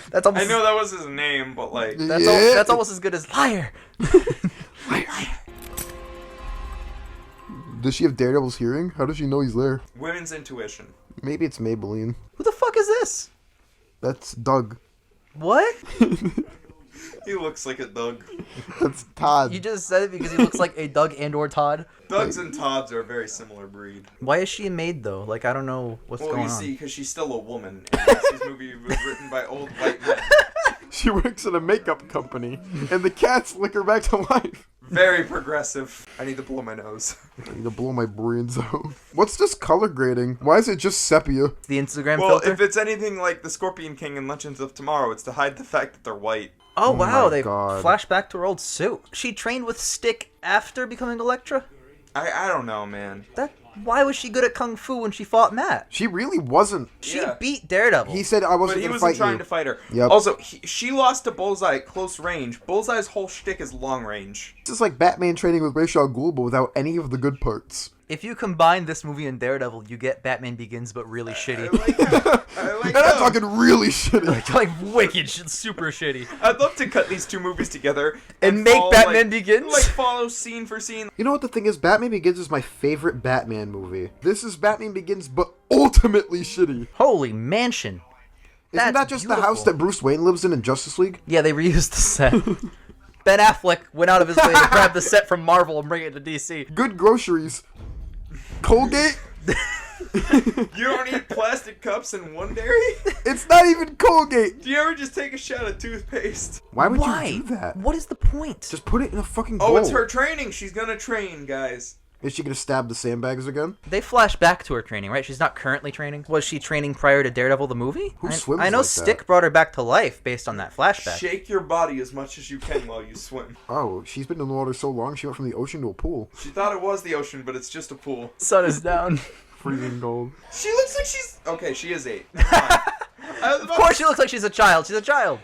That's almost I know that was his name, but that's almost as good as liar. Does she have Daredevil's hearing? How does she know he's there? women's intuition. Maybe it's Maybelline. Who the fuck is this? That's Doug. What? He looks like a Doug. That's Todd. You just said it because he looks like a Doug and/or Todd. Dougs and Todds are a very similar breed. Why is she a maid though? Like I don't know what's going on. Well, you see, because she's still a woman, and this movie was written by old white men. She works at a makeup company, and the cats lick her back to life. Very progressive. I need to blow my nose. I need to blow my brains out. What's this color grading? Why is it just sepia? The Instagram Well, filter? if it's anything like the Scorpion King and Legends of Tomorrow, it's to hide the fact that they're white. Oh wow, my they God. flash back to her old suit. She trained with Stick after becoming Elektra? I don't know, man. Why was she good at Kung Fu when she fought Matt? She really wasn't. She beat Daredevil. He said I wasn't But he going to wasn't fight trying you. to fight her. Yep. Also, she lost to Bullseye at close range. Bullseye's whole shtick is long range. It's just like Batman training with Ra's al Ghul, but without any of the good parts. If you combine this movie and Daredevil, you get Batman Begins, but really shitty. And I'm talking really shitty. like wicked, super shitty. I'd love to cut these two movies together And make follow, Batman Begins? Like follow scene for scene. You know what the thing is? Batman Begins is my favorite Batman movie. This is Batman Begins, but ultimately shitty. Holy mansion. Isn't that just the house that Bruce Wayne lives in Justice League? Yeah, they reused the set. Ben Affleck went out of his way to grab the set from Marvel and bring it to DC. Good groceries. Colgate? You don't eat plastic cups in one dairy? It's not even Colgate. Do you ever just take a shot of toothpaste? Why would you do that? What is the point? Just put it in a fucking bowl. Oh, it's her training. She's gonna train, guys. Is she gonna stab the sandbags again? They flash back to her training, right? She's not currently training. Was she training prior to Daredevil the movie? Who swims I know like Stick that? brought her back to life based on that flashback. Shake your body as much as you can while you swim. Oh, she's been in the water so long she went from the ocean to a pool. She thought it was the ocean, but it's just a pool. Sun is down. Freezing cold. She looks like she's... Okay, she is 8. Of course she looks like she's a child. She's a child.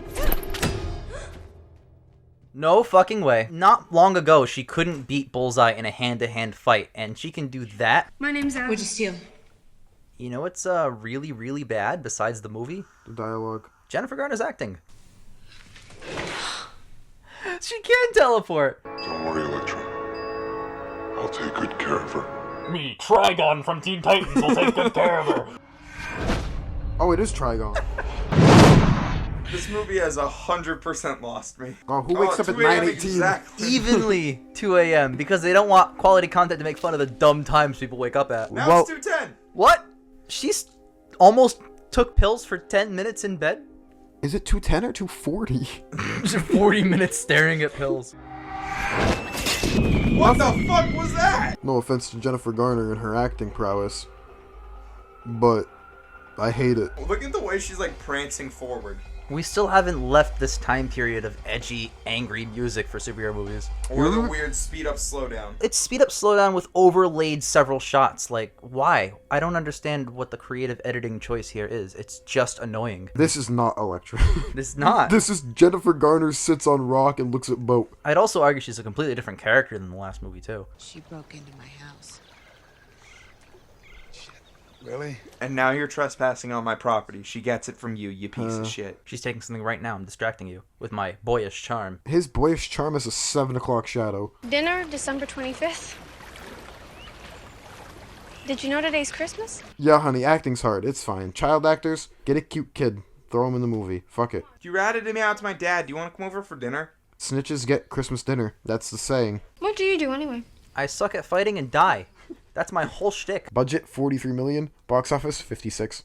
No fucking way. Not long ago, she couldn't beat Bullseye in a hand-to-hand fight, and she can do that. My name's What'd you steal? You know what's really, really bad besides the movie? The dialogue. Jennifer Garner's acting. She can teleport. Don't worry, Elektra. I'll take good care of her. Me, Trigon from Teen Titans, will take good care of her. Oh, it is Trigon. This movie has 100% lost me. Oh, who wakes up at 2 a.m. 9:18? Exactly. Evenly 2 a.m. because they don't want quality content to make fun of the dumb times people wake up at. Now it's 2:10. What? She's almost took pills for 10 minutes in bed? Is it 2:10 or 2:40? Just 40 minutes staring at pills. What the fuck was that? No offense to Jennifer Garner and her acting prowess, but I hate it. Look at the way she's like prancing forward. We still haven't left this time period of edgy, angry music for superhero movies. Or the weird speed up, slow down. It's speed up, slow down with overlaid several shots. Like, why? I don't understand what the creative editing choice here is. It's just annoying. This is not Elektra. This is not. This is Jennifer Garner sits on rock and looks at boat. I'd also argue she's a completely different character than the last movie, too. She broke into my house. Really? And now you're trespassing on my property. She gets it from you, you piece of shit. She's taking something right now. I'm distracting you with my boyish charm. His boyish charm is a 7 o'clock shadow. Dinner, December 25th. Did you know today's Christmas? Yeah, honey, acting's hard. It's fine. Child actors, get a cute kid. Throw him in the movie. Fuck it. You ratted me out to my dad. Do you want to come over for dinner? Snitches get Christmas dinner. That's the saying. What do you do anyway? I suck at fighting and die. That's my whole shtick. Budget 43 million. Box office 56.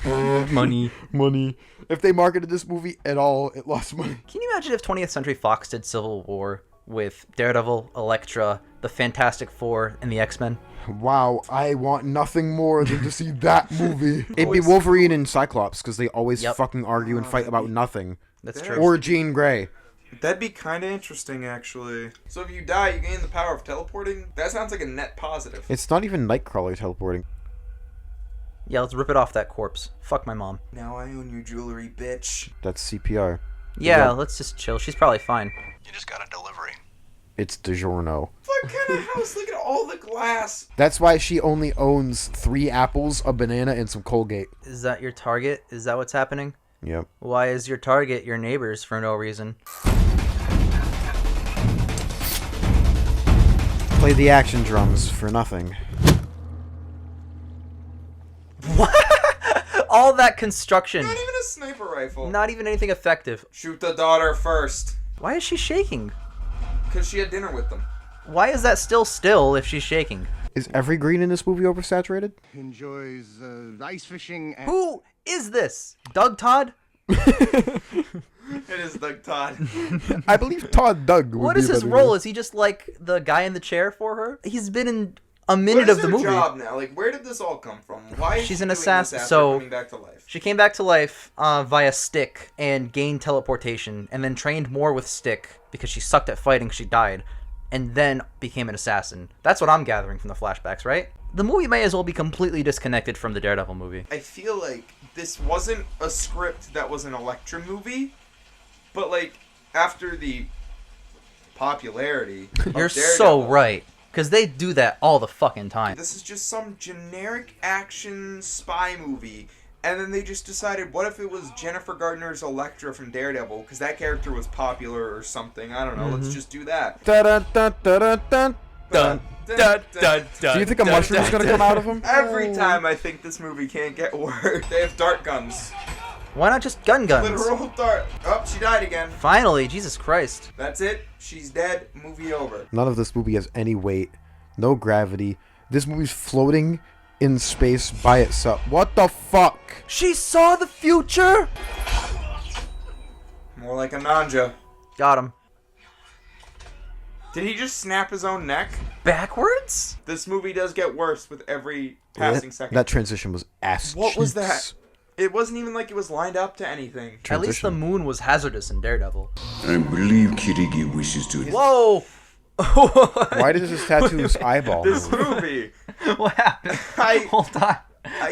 Money. Money. If they marketed this movie at all, it lost money. Can you imagine if 20th Century Fox did Civil War with Daredevil, Elektra, the Fantastic Four, and the X-Men? Wow, I want nothing more than to see that movie. It'd be Wolverine and Cyclops, because they always fucking argue and fight about nothing. That's true. Or Jean Grey. That'd be kind of interesting, actually. So if you die, you gain the power of teleporting? That sounds like a net positive. It's not even Nightcrawler teleporting. Yeah, let's rip it off that corpse. Fuck my mom. Now I own your jewelry, bitch. That's CPR. Yeah, let's just chill. She's probably fine. You just got a delivery. It's DiGiorno. What kind of house? Look at all the glass. That's why she only owns 3 apples, a banana, and some Colgate. Is that your target? Is that what's happening? Yep. Why is your target your neighbors for no reason? Play the action drums for nothing. What? all that construction. Not even a sniper rifle. Not even anything effective. Shoot the daughter first. Why is she shaking? Because she had dinner with them. Why is that still if she's shaking? Is every green in this movie oversaturated? Enjoys ice fishing and... Who is this? Doug Todd? It is Doug Todd. I believe Todd Doug. What is his role? Is he just like the guy in the chair for her? He's been in a minute of the movie. What is her job now? Like, where did this all come from? Why is she's she an doing assassin? this after So coming back to life? She came back to life via stick and gained teleportation, and then trained more with stick because she sucked at fighting. She died, and then became an assassin. That's what I'm gathering from the flashbacks, right? The movie may as well be completely disconnected from the Daredevil movie. I feel like this wasn't a script that was an Elektra movie, but like after the popularity of You're Daredevil, so right. Because they do that all the fucking time. This is just some generic action spy movie. And then they just decided, what if it was Jennifer Gardner's Elektra from Daredevil? Because that character was popular or something. I don't know. Let's just do that. Dun, dun, dun, dun, dun, dun. Do you think a mushroom's gonna come out of him? Every time I think this movie can't get worse. They have dart guns. Why not just guns? Literal dart. Oh, she died again. Finally, Jesus Christ. That's it. She's dead. Movie over. None of this movie has any weight, no gravity. This movie's floating in space by itself. What the fuck? She saw the future? More like a Nanja. Got him. Did he just snap his own neck? Backwards? This movie does get worse with every passing second. That transition was ass. What was cheeks. that? It wasn't even like it was lined up to anything. At least the moon was hazardous in Daredevil. I believe Kirigi wishes to... Whoa! Why does this tattoo his eyeball This move? movie. What happened? Hold on.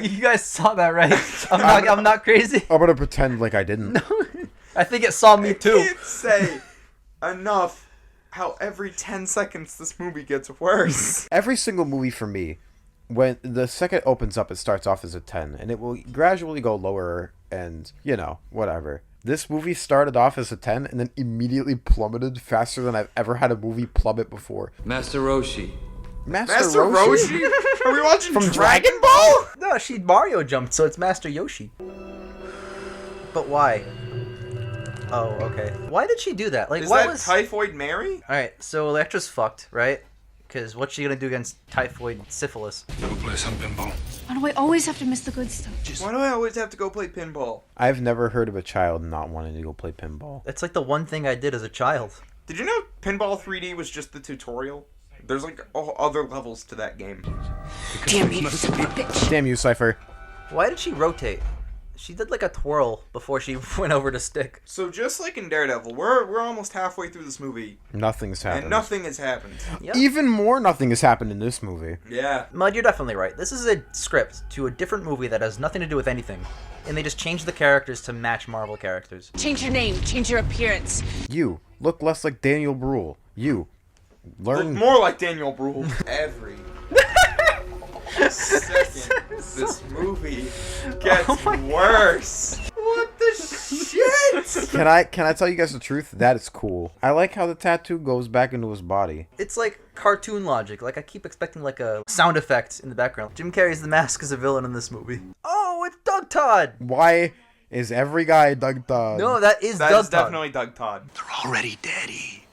You guys saw that, right? I'm not crazy. I'm gonna pretend like I didn't. I think it saw me too. I can't say enough how every 10 seconds this movie gets worse. Every single movie for me, when the second it opens up, it starts off as a 10, and it will gradually go lower, and, you know, whatever. This movie started off as a 10, and then immediately plummeted faster than I've ever had a movie plummet before. Master Roshi. Master Roshi? Are we watching From Dragon Ball? No, she Mario jumped, so it's Master Yoshi. But why? Oh, okay. Why did she do that? Like, Is why that was Typhoid Mary? Alright, so Elektra's fucked, right? Because what's she gonna do against typhoid syphilis? Go play some pinball. Why do I always have to miss the good stuff? Why do I always have to go play pinball? I've never heard of a child not wanting to go play pinball. It's like the one thing I did as a child. Did you know Pinball 3D was just the tutorial? There's like other levels to that game. Damn you, son of a bitch. Damn you, Cypher. Why did she rotate? She did like a twirl before she went over to stick. So just like in Daredevil, we're almost halfway through this movie, Nothing's happened. and nothing has happened. Yep. Even more nothing has happened in this movie. Yeah. Mud, you're definitely right. This is a script to a different movie that has nothing to do with anything. And they just changed the characters to match Marvel characters. Change your name, change your appearance. You look less like Daniel Bruhl. You learn Look more like Daniel Bruhl. Every second this movie gets worse. What the shit? Can I tell you guys the truth? That is cool. I like how the tattoo goes back into his body. It's like cartoon logic. Like, I keep expecting like a sound effect in the background. Jim Carrey's the mask as a villain in this movie. Oh, it's Doug Todd! Why is every guy Doug Todd? No, that is That Doug is Todd. definitely Doug Todd. They're already deady.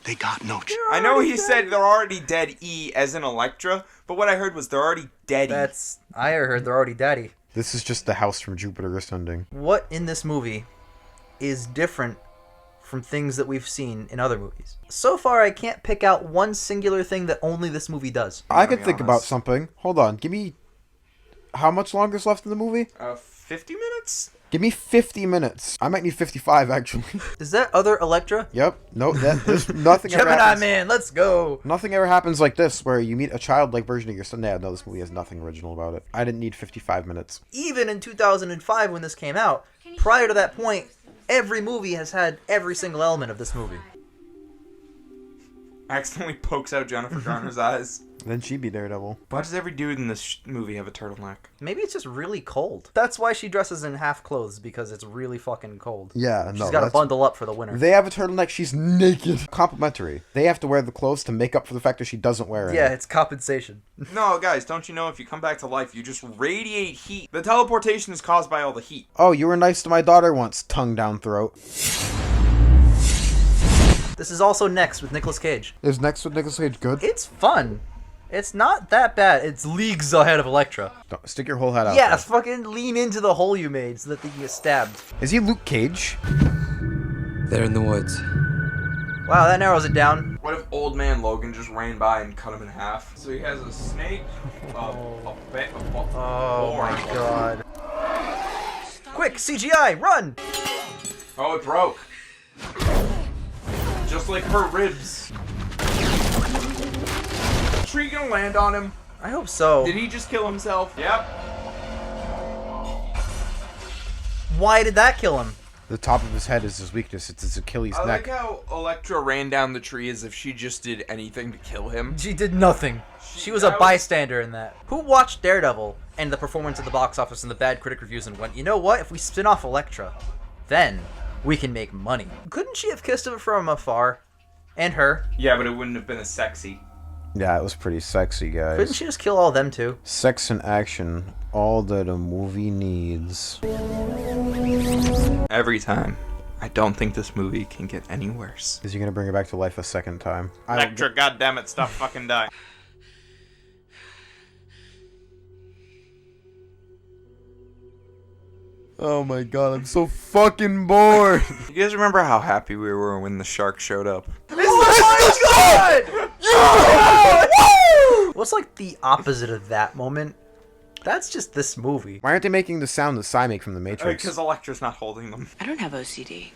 They got no... I know he said they're already dead E as in Elektra, but what I heard was they're already dead E. I heard they're already daddy. This is just the house from Jupiter Ascending. What in this movie is different from things that we've seen in other movies? So far, I can't pick out one singular thing that only this movie does. I could think about something. Hold on. Give me... How much longer is left in the movie? 50 minutes? Give me 50 minutes. I might need 55, actually. Is that other Elektra? Yep. No, there's nothing ever Gemini happens. Man, let's go! Nothing ever happens like this, where you meet a childlike version of your son. No, this movie has nothing original about it. I didn't need 55 minutes. Even in 2005 when this came out, prior to that point, every movie has had every single element of this movie. accidentally pokes out Jennifer Garner's eyes. Then she'd be Daredevil. Why does every dude in this movie have a turtleneck? Maybe it's just really cold. That's why she dresses in half clothes, because it's really fucking cold. Yeah, She's got to bundle up for the winter. They have a turtleneck, she's naked. Complimentary. They have to wear the clothes to make up for the fact that she doesn't wear it. Yeah, it's compensation. No, guys, don't you know if you come back to life, you just radiate heat? The teleportation is caused by all the heat. Oh, you were nice to my daughter once, tongue down throat. This is also Next with Nicolas Cage. Is Next with Nicolas Cage good? It's fun. It's not that bad. It's leagues ahead of Elektra. Don't stick your whole head out. Yeah, there. fucking lean into the hole you made so that they can get stabbed. Is he Luke Cage? They're in the woods. Wow, that narrows it down. What if old man Logan just ran by and cut him in half? So he has a snake, Oh my god. Quick, CGI, run! Oh, it broke. Just like her ribs. Tree gonna land on him? I hope so. Did he just kill himself? Yep. Why did that kill him? The top of his head is his weakness. It's his Achilles I neck. like how Elektra ran down the tree as if she just did anything to kill him. She did nothing. She was a bystander in that. Who watched Daredevil and the performance at the box office and the bad critic reviews and went, you know what? If we spin off Elektra, then we can make money. Couldn't she have kissed him from afar? And her? Yeah, but it wouldn't have been as sexy. Yeah, it was pretty sexy, guys. Couldn't she just kill all them too? Sex and action, all that a movie needs. Every time. I don't think this movie can get any worse. Is he gonna bring her back to life a second time? Elektra, goddammit, stop fucking dying. Oh my god, I'm so fucking bored. You guys remember how happy we were when the shark showed up? Oh my god! Yeah! What's like the opposite of that moment? That's just this movie. Why aren't they making the sound that Psy make from the Matrix? Because Elektra's not holding them. I don't have OCD.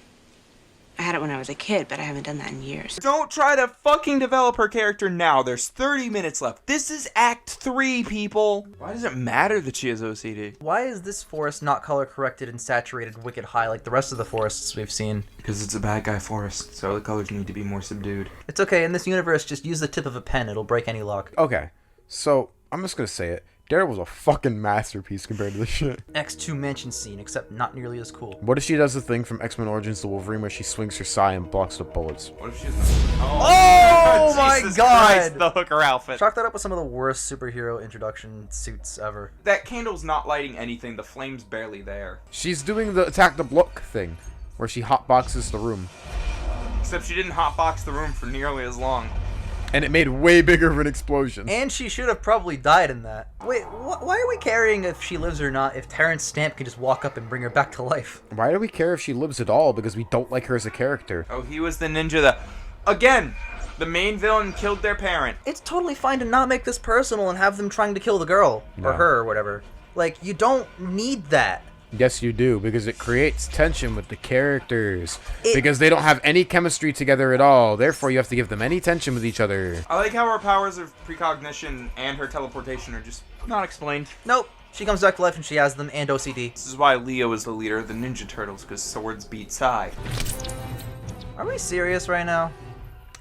I had it when I was a kid, but I haven't done that in years. Don't try to fucking develop her character now. There's 30 minutes left. This is Act 3, people. Why does it matter that she has OCD? Why is this forest not color corrected and saturated wicked high like the rest of the forests we've seen? Because it's a bad guy forest, so the colors need to be more subdued. It's okay, in this universe, just use the tip of a pen. It'll break any lock. Okay, so I'm just gonna say it. Daredevil's a fucking masterpiece compared to this shit. X2 mansion scene, except not nearly as cool. What if she does the thing from X-Men Origins to Wolverine where she swings her Psy and blocks the bullets? What if she's... Oh my Jesus god! Christ, the hooker outfit. Chalk that up with some of the worst superhero introduction suits ever. That candle's not lighting anything. The flame's barely there. She's doing the attack the block thing, where she hotboxes the room. Except she didn't hotbox the room for nearly as long. And it made way bigger of an explosion. And she should have probably died in that. Wait, why are we caring if she lives or not if Terrence Stamp can just walk up and bring her back to life? Why do we care if she lives at all? Because we don't like her as a character. Oh, he was the ninja that... Again, the main villain killed their parent. It's totally fine to not make this personal and have them trying to kill the girl. No. Or her, or whatever. Like, you don't need that. Yes, you do, because it creates tension with the characters. Because they don't have any chemistry together at all. Therefore, you have to give them any tension with each other. I like how her powers of precognition and her teleportation are just not explained. Nope. She comes back to life and she has them, and OCD. This is why Leo is the leader of the Ninja Turtles, because swords beat Psy. Are we serious right now?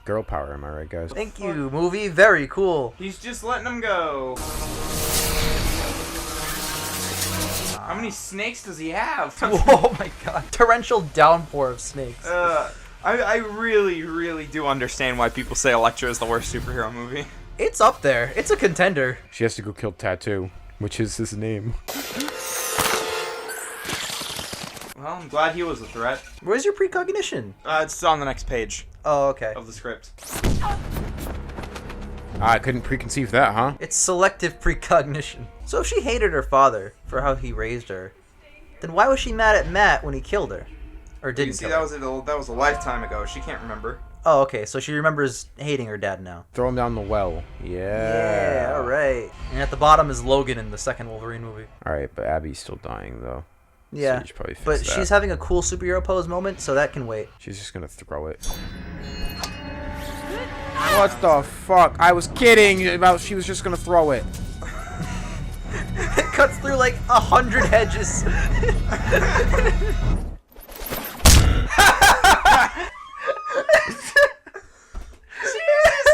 Girl power, am I right, guys? Thank you, movie. Very cool. He's just letting them go. How many snakes does he have? Oh my god. Torrential downpour of snakes. I really, really do understand why people say Elektra is the worst superhero movie. It's up there. It's a contender. She has to go kill Tattoo, which is his name. Well, I'm glad he was a threat. Where's your precognition? It's on the next page. Oh, okay. Of the script. I couldn't preconceive that, huh? It's selective precognition. So if she hated her father for how he raised her, then why was she mad at Matt when he killed her? Or didn't You see, kill her? that was a lifetime ago. She can't remember. Oh, okay, so she remembers hating her dad now. Throw him down the well. Yeah, alright. And at the bottom is Logan in the second Wolverine movie. Alright, but Abby's still dying, though. Yeah, so you should probably fix but that. she's having a cool superhero pose moment, so that can wait. She's just gonna throw it. What the fuck? I was kidding about she was just gonna throw it. It cuts through like 100 hedges. She uses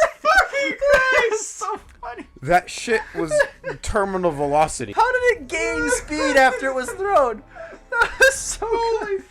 That shit was terminal velocity. How did it gain speed after it was thrown? That was so good.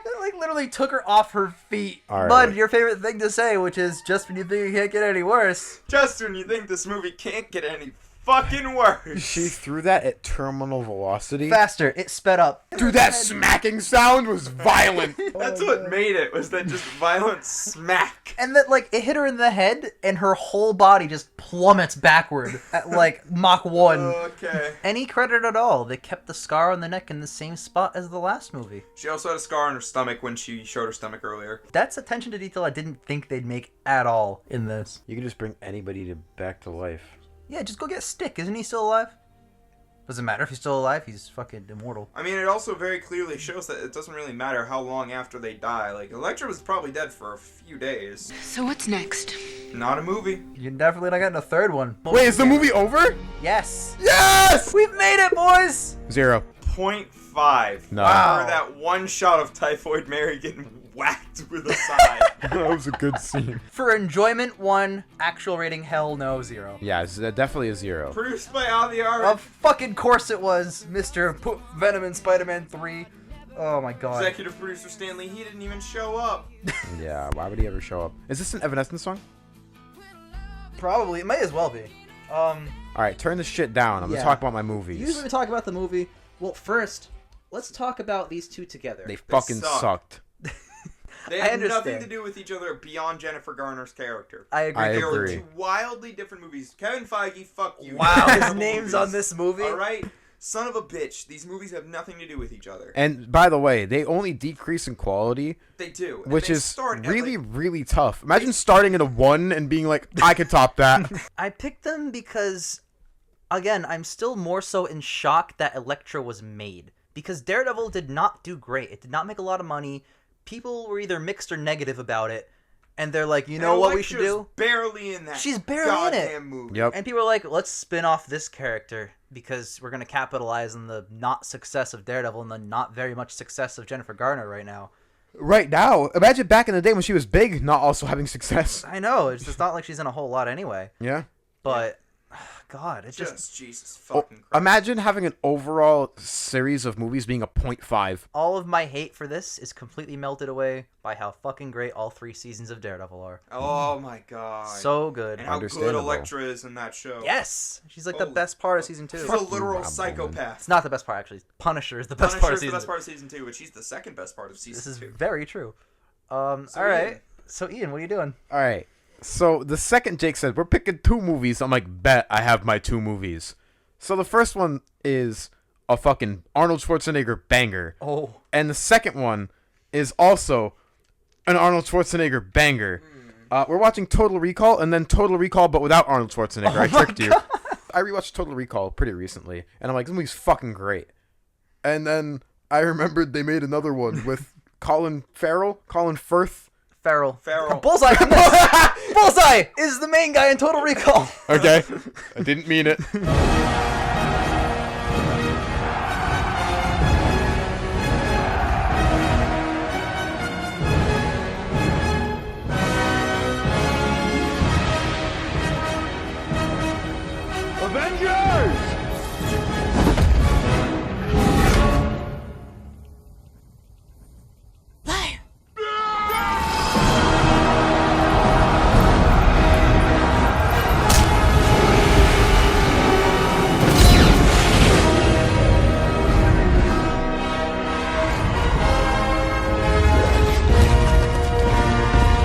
It like literally took her off her feet. All right. Bud, your favorite thing to say, which is just when you think it can't get any worse. Just when you think this movie can't get any fucking worse. She threw that at terminal velocity. Faster, it sped up. Dude, that smacking sound was violent. That's what made it, was that just violent smack. And that, like, it hit her in the head, and her whole body just plummets backward at, like, Mach 1. Okay. Any credit at all. They kept the scar on the neck in the same spot as the last movie. She also had a scar on her stomach when she showed her stomach earlier. That's attention to detail I didn't think they'd make at all in this. You can just bring anybody back to life. Yeah, just go get Stick. Isn't he still alive? Doesn't matter if he's still alive. He's fucking immortal. I mean, it also very clearly shows that it doesn't really matter how long after they die. Like, Elektra was probably dead for a few days. So what's next? Not a movie. You're definitely not getting a third one. Wait, is the movie over? Yes. Yes! We've made it, boys! 0. 0.5. No. Wow. For that one shot of Typhoid Mary getting whacked with a side. That was a good scene. For enjoyment, 1. Actual rating, hell no, 0. Yeah, it's definitely a 0. Produced by Aviar. Of fucking course it was, Mr. Venom in Spider-Man 3. Oh my god. Executive producer Stanley, he didn't even show up. Yeah, why would he ever show up? Is this an Evanescence song? Probably. It may as well be. Alright, turn this shit down. I'm gonna talk about my movies. Usually we talk about the movie. Well, first, let's talk about these two together. They fucking sucked. They had nothing to do with each other beyond Jennifer Garner's character. I agree. They were two wildly different movies. Kevin Feige, fuck you. Wow, his name's on this movie? Alright? Son of a bitch. These movies have nothing to do with each other. And by the way, they only decrease in quality. They do. Which is really, really tough. Imagine starting at a 1 and being like, I could top that. I picked them because, again, I'm still more so in shock that Elektra was made. Because Daredevil did not do great. It did not make a lot of money. People were either mixed or negative about it. And they're like, you know what we should do? Barely in that. She's barely in it. Movie. Yep. And people are like, let's spin off this character because we're going to capitalize on the not success of Daredevil and the not very much success of Jennifer Garner right now. Right now, imagine back in the day when she was big, not also having success. I know. It's just not like she's in a whole lot anyway. Yeah. But, God, it just... Jesus fucking Christ. Imagine having an overall series of movies being a 0.5. All of my hate for this is completely melted away by how fucking great all 3 seasons of Daredevil are. Oh my god. So good. And how good Elektra is in that show. Yes! She's like the best part of season 2. She's a literal psychopath. It's not the best part, actually. Punisher is the best part of season 2. the best part of season 2, but she's the second best part of season 2. This is very true. Alright. So, Ian, what are you doing? Alright. So, the second Jake said, we're picking 2 movies, I'm like, bet I have my 2 movies. So, the first one is a fucking Arnold Schwarzenegger banger. Oh. And the second one is also an Arnold Schwarzenegger banger. We're watching Total Recall, and then Total Recall, but without Arnold Schwarzenegger. I tricked you. I rewatched Total Recall pretty recently, and I'm like, this movie's fucking great. And then I remembered they made another one with Colin Firth. Farrell. Bullseye. Bullseye is the main guy in Total Recall. Okay. I didn't mean it.